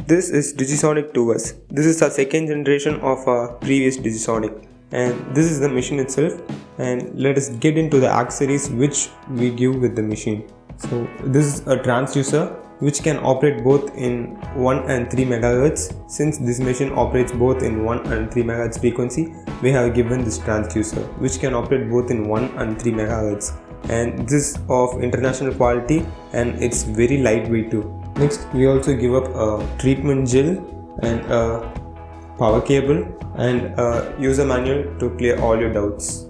This is Digisonic 2S. This is our second generation of our previous Digisonic, and this is the machine itself. And let us get into the accessories which we give with the machine. So this is a transducer which can operate both in 1 and 3 MHz. Since this machine operates both in 1 and 3 MHz frequency, we have given this transducer which can operate both in 1 and 3 MHz, and this is of international quality and it's very lightweight too. Next, we also give up a treatment gel and a power cable and a user manual to clear all your doubts.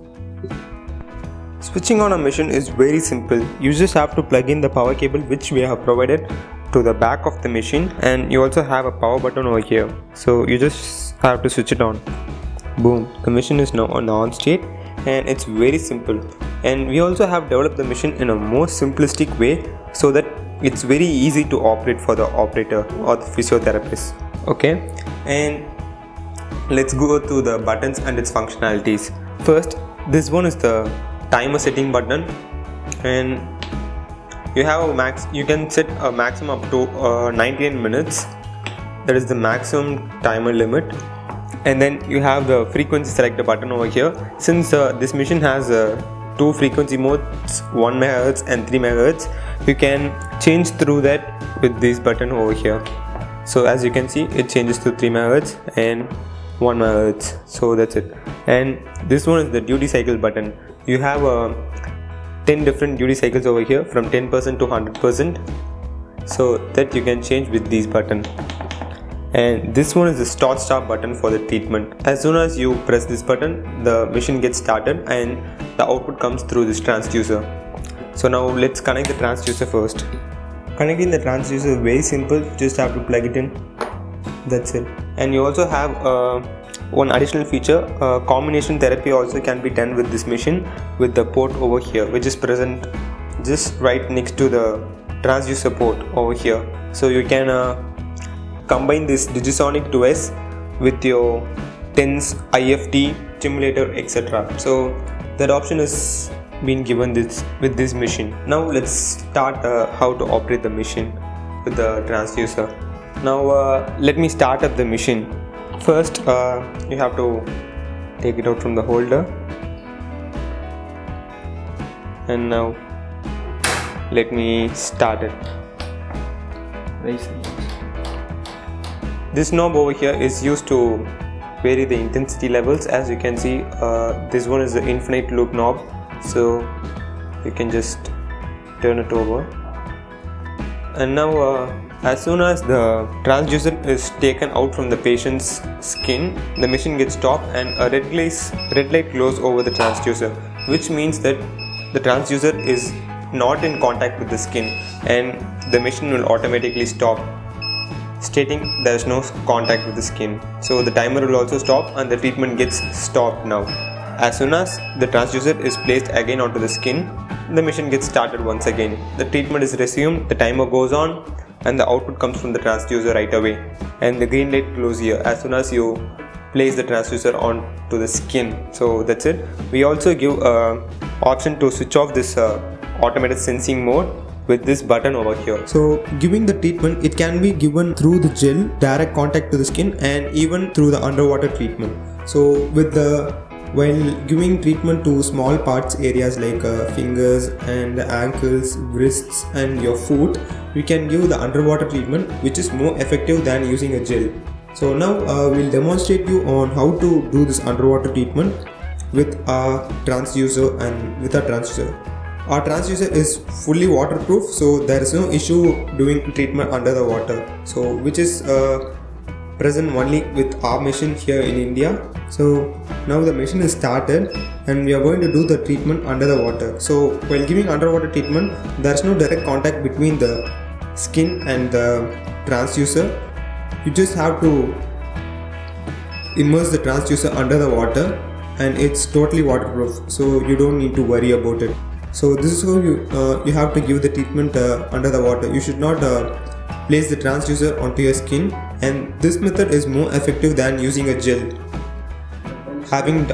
Switching on a machine is very simple. You just have to plug in the power cable which we have provided to the back of the machine, and you also have a power button over here. So you just have to switch it on. Boom, the machine is now on state, and it's very simple. And we also have developed the machine in a more simplistic way so that it's very easy to operate for the operator or the physiotherapist. Okay, and let's go to the buttons and its functionalities. First, this one is the timer setting button, and you have you can set a maximum up to 99 minutes. That is the maximum timer limit. And then you have the frequency selector button over here. Since this machine has two frequency modes, 1 MHz and 3 MHz, you can change through that with this button over here. So as you can see, it changes to 3 MHz and 1 MHz. So that's it. And this one is the duty cycle button. You have 10 different duty cycles over here, from 10% to 100%, so that you can change with this button. And this one is the start button for the treatment. As soon as you press this button, the machine gets started and the output comes through this transducer. So now let's connect the transducer first. Connecting the transducer is very simple. Just have to plug it in. That's it. And you also have one additional feature. Combination therapy also can be done with this machine with the port over here, which is present just right next to the transducer port over here. So you can combine this Digisonic 2S with your TENS, IFT, stimulator, etc. So that option is being given with this machine. Now let's start how to operate the machine with the transducer. Now let me start up the machine. First you have to take it out from the holder, and now let me start it. Very simple. This knob over here is used to vary the intensity levels. As you can see, this one is the infinite loop knob, so you can just turn it over. And now as soon as the transducer is taken out from the patient's skin, the machine gets stopped and a red light glows over the transducer, which means that the transducer is not in contact with the skin, and the machine will automatically stop, stating there is no contact with the skin. So the timer will also stop and the treatment gets stopped now. As soon as the transducer is placed again onto the skin, the machine gets started once again. The treatment is resumed, the timer goes on, and the output comes from the transducer right away, and the green light glows here as soon as you place the transducer onto the skin. So that's it. We also give an option to switch off this automated sensing mode with this button over here. So giving the treatment, it can be given through the gel, direct contact to the skin, and even through the underwater treatment. So while giving treatment to small parts areas like fingers and ankles, wrists and your foot, we can give the underwater treatment, which is more effective than using a gel. So now we'll demonstrate you on how to do this underwater treatment with our transducer and with our transducer. Our transducer is fully waterproof, so there is no issue doing treatment under the water, so which is present only with our machine here in India. So now the machine is started and we are going to do the treatment under the water. So while giving underwater treatment, there is no direct contact between the skin and the transducer. You just have to immerse the transducer under the water, and it's totally waterproof, so you don't need to worry about it. So this is how you have to give the treatment under the water. You should not place the transducer onto your skin, and this method is more effective than using a gel, having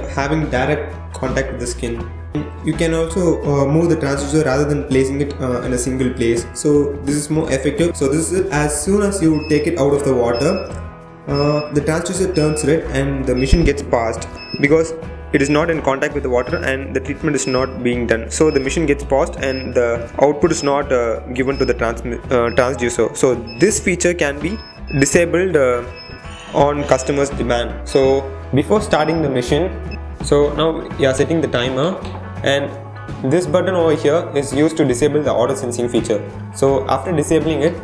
direct contact with the skin. You can also move the transducer rather than placing it in a single place. So this is more effective. So this is as soon as you take it out of the water, the transducer turns red and the machine gets paused because it is not in contact with the water and the treatment is not being done. So the machine gets paused and the output is not given to the transducer. So this feature can be disabled on customer's demand. So before starting the machine, so now you are setting the timer, and this button over here is used to disable the auto sensing feature. So after disabling it,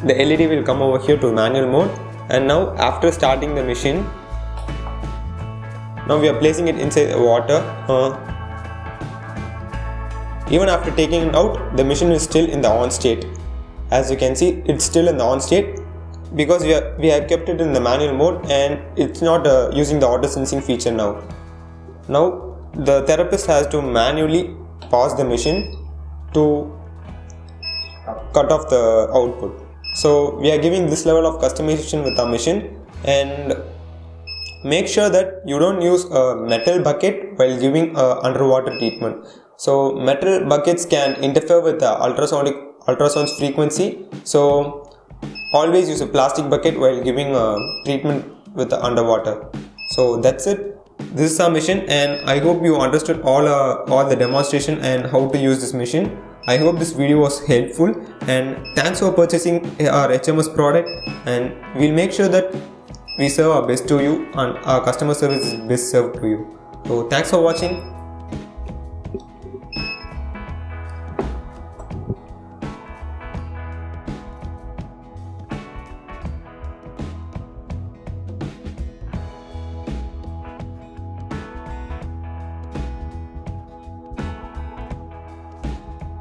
the LED will come over here to manual mode, and now after starting the machine, now we are placing it inside the water. Even after taking it out, the machine is still in the on state. As you can see, it's still in the on state because we have kept it in the manual mode and it's not using the auto sensing feature now. Now the therapist has to manually pause the machine to cut off the output. So we are giving this level of customization with our machine, and make sure that you don't use a metal bucket while giving underwater treatment. So metal buckets can interfere with the ultrasound's frequency. So always use a plastic bucket while giving treatment with the underwater. So that's it. This is our machine, and I hope you understood all the demonstration and how to use this machine. I hope this video was helpful, and thanks for purchasing our HMS product, and we'll make sure that we serve our best to you and our customer service is best served to you. So thanks for watching.